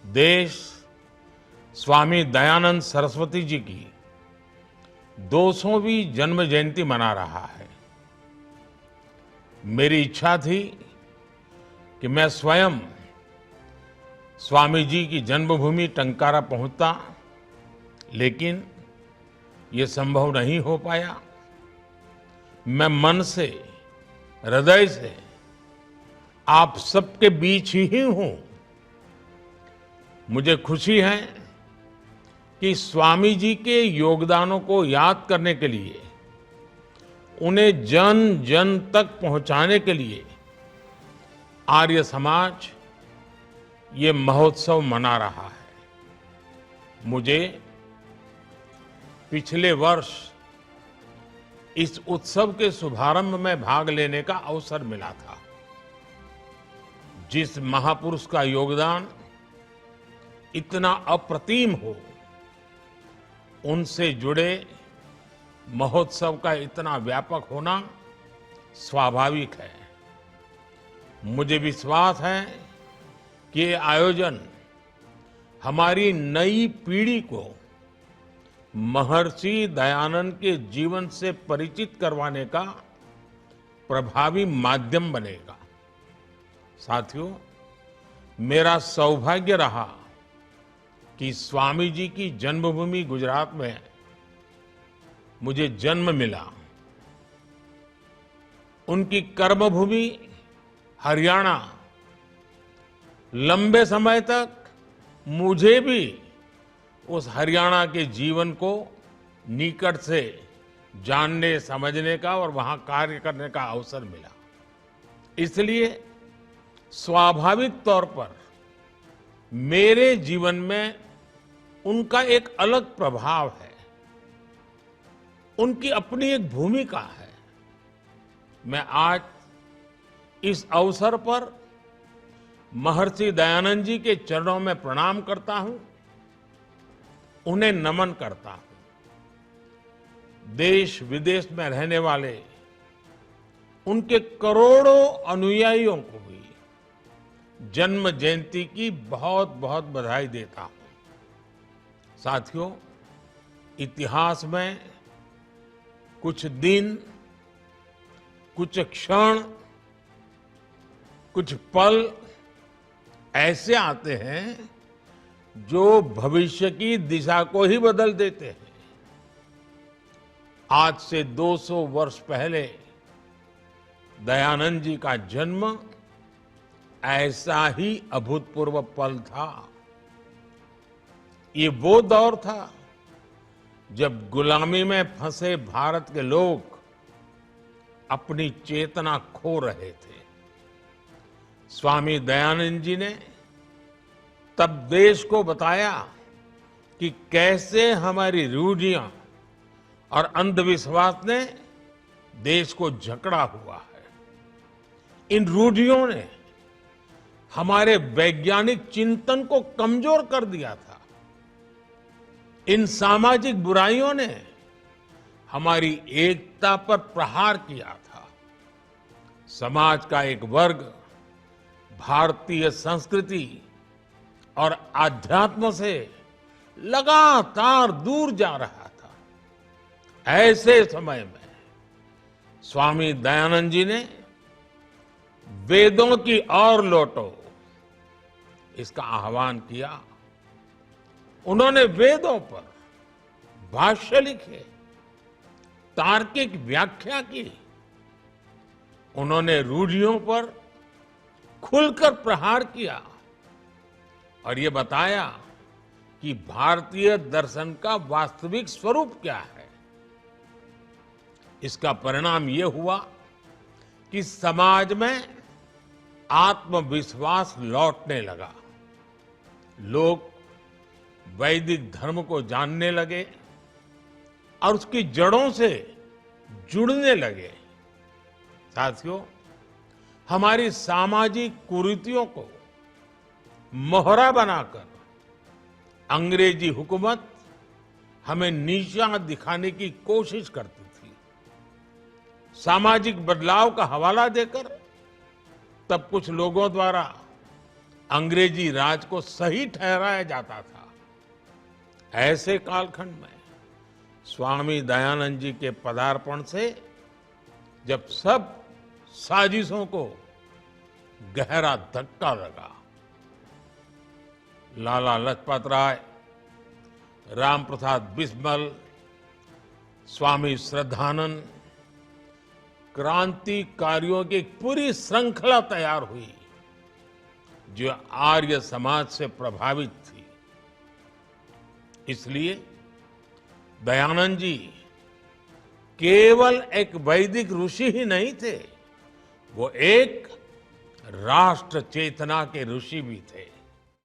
देश स्वामी दयानंद सरस्वती जी की 200वीं जन्म जयंती मना रहा है। मेरी इच्छा थी कि मैं स्वयं स्वामी जी की जन्मभूमि टंकारा पहुंचता, लेकिन ये संभव नहीं हो पाया। मैं मन से, हृदय से आप सबके बीच ही हूं। मुझे खुशी है कि स्वामी जी के योगदानों को याद करने के लिए, उन्हें जन जन तक पहुंचाने के लिए आर्य समाज ये महोत्सव मना रहा है। मुझे पिछले वर्ष इस उत्सव के शुभारंभ में भाग लेने का अवसर मिला था। जिस महापुरुष का योगदान इतना अप्रतिम हो, उनसे जुड़े महोत्सव का इतना व्यापक होना स्वाभाविक है। मुझे विश्वास है कि ये आयोजन हमारी नई पीढ़ी को महर्षि दयानंद के जीवन से परिचित करवाने का प्रभावी माध्यम बनेगा। साथियों, मेरा सौभाग्य रहा कि स्वामी जी की जन्मभूमि गुजरात में मुझे जन्म मिला। उनकी कर्मभूमि हरियाणा लंबे समय तक मुझे भी उस हरियाणा के जीवन को निकट से जानने, समझने का और वहां कार्य करने का अवसर मिला। इसलिए स्वाभाविक तौर पर मेरे जीवन में उनका एक अलग प्रभाव है, उनकी अपनी एक भूमिका है। मैं आज इस अवसर पर महर्षि दयानंद जी के चरणों में प्रणाम करता हूं, उन्हें नमन करता हूं। देश विदेश में रहने वाले उनके करोड़ों अनुयायियों को भी जन्म जयंती की बहुत बहुत बधाई देता हूं। साथियों, इतिहास में कुछ दिन, कुछ क्षण, कुछ पल ऐसे आते हैं जो भविष्य की दिशा को ही बदल देते हैं। आज से 200 वर्ष पहले दयानंद जी का जन्म ऐसा ही अभूतपूर्व पल था। ये वो दौर था जब गुलामी में फंसे भारत के लोग अपनी चेतना खो रहे थे। स्वामी दयानंद जी ने तब देश को बताया कि कैसे हमारी रूढ़ियां और अंधविश्वास ने देश को जकड़ा हुआ है। इन रूढ़ियों ने हमारे वैज्ञानिक चिंतन को कमजोर कर दिया था। इन सामाजिक बुराइयों ने हमारी एकता पर प्रहार किया था। समाज का एक वर्ग भारतीय संस्कृति और आध्यात्म से लगातार दूर जा रहा था। ऐसे समय में स्वामी दयानंद जी ने वेदों की ओर लौटो इसका आह्वान किया। उन्होंने वेदों पर भाष्य लिखे, तार्किक व्याख्या की। उन्होंने रूढ़ियों पर खुलकर प्रहार किया और ये बताया कि भारतीय दर्शन का वास्तविक स्वरूप क्या है। इसका परिणाम ये हुआ कि समाज में आत्मविश्वास लौटने लगा। लोग वैदिक धर्म को जानने लगे और उसकी जड़ों से जुड़ने लगे। साथियों, हमारी सामाजिक कुरीतियों को मोहरा बनाकर अंग्रेजी हुकूमत हमें नीचा दिखाने की कोशिश करती थी। सामाजिक बदलाव का हवाला देकर तब कुछ लोगों द्वारा अंग्रेजी राज को सही ठहराया जाता था। ऐसे कालखंड में स्वामी दयानंद जी के पदार्पण से जब सब साजिशों को गहरा धक्का लगा, लाला लाजपत राय, राम प्रसाद बिस्मिल, स्वामी श्रद्धानंद, क्रांतिकारियों की एक पूरी श्रृंखला तैयार हुई जो आर्य समाज से प्रभावित थी। इसलिए दयानंद जी केवल एक वैदिक ऋषि ही नहीं थे, वो एक राष्ट्र चेतना के ऋषि भी थे।